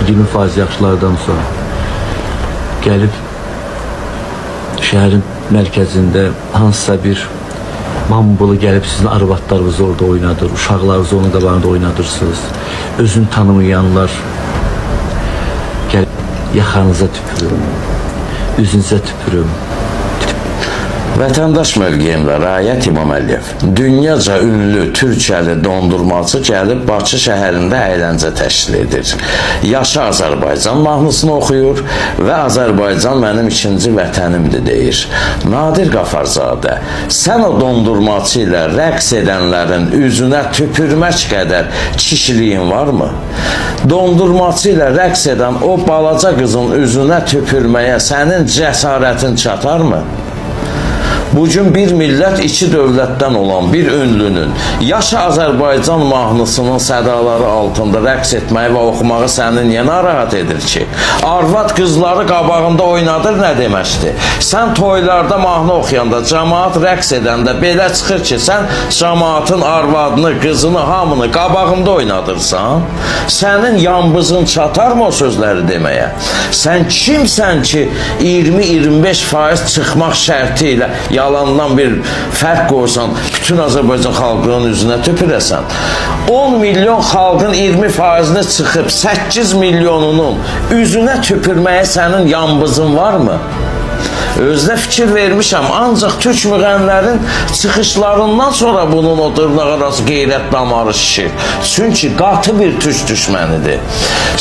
20% yaxşılardan sonra gəlib şəhərin mərkəzində hansısa bir mambulu gəlib sizin arvadlarınızı orada oynadır, uşaqlarınızı onun qabağında oynadırsınız. Özünü tanımayanlar gəlib yaxanıza tüpürüm, üzünüzə tüpürüm. Vətəndaş mövqeyimdə Rayət İmam Əliyev, dünyaca ünlü Türkiyəli dondurmacı gəlib Bakı şəhərində əyləncə təşkil edir. Yaşa Azərbaycan mahnısını oxuyur və Azərbaycan mənim ikinci vətənimdir deyir. Nadir Qafarzadə, sən o dondurmacı ilə rəqs edənlərin üzünə tüpürmək qədər kişiliyin varmı? Dondurmacı ilə rəqs edən o balaca qızın üzünə tüpürməyə sənin cəsarətin çatarmı? Bugün bir millət iki dövlətdən olan bir ünlünün Yaşa Azərbaycan mahnısının sədaları altında rəqs etməyi və oxumağı səni niyə narahat edir ki? Arvad qızları qabağında oynadır nə deməkdir? Sən toylarda mahnı oxuyanda, cəmaat rəqs edəndə belə çıxır ki, sən cəmaatın arvadını, qızını, hamını qabağında oynadırsan, sənin yanbızın çatarmı o sözləri deməyə? Sən kimsən ki, 20-25% çıxmaq şərti ilə yalandan bir fərq qoysan, bütün Azərbaycan xalqının üzünə tüpürəsən. 10 milyon xalqın 20%-ni çıxıb 8 milyonunun üzünə tüpürməyə sənin yanbızın varmı? Özdə fikir vermişəm, ancaq türk müğənnilərin çıxışlarından sonra bunun o dırnaqarası qeyrət damarı şişir. Çünki qatı bir türk düşmənidir.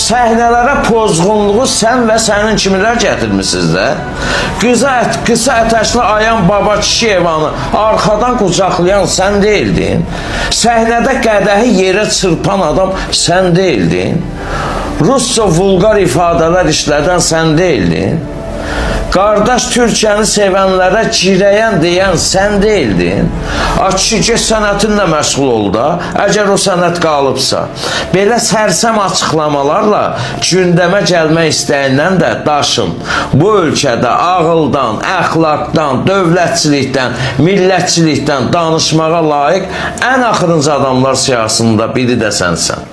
Səhnələrə pozğunluğu sən və sənin kimilər gətirmişsiniz də. Qısa ətəşli Ayan Baba Kişiyevanı arxadan qucaqlayan sən deyildin. Səhnədə qədəhi yerə çırpan adam sən deyildin. Rusca vulqar ifadələr işlədən sən deyildin. Qardaş Türkiyəni sevənlərə girəyən deyən sən deyildin. Açı get sənətinlə məşğul ol da, əgər o sənət qalıbsa. Belə sərsəm açıqlamalarla gündəmə gəlmək istəyindən də daşın. Bu ölkədə ağıldan, əxlaqdan, dövlətçilikdən, millətçilikdən danışmağa layiq ən axırıncı adamlar siyasında biri də sənsən.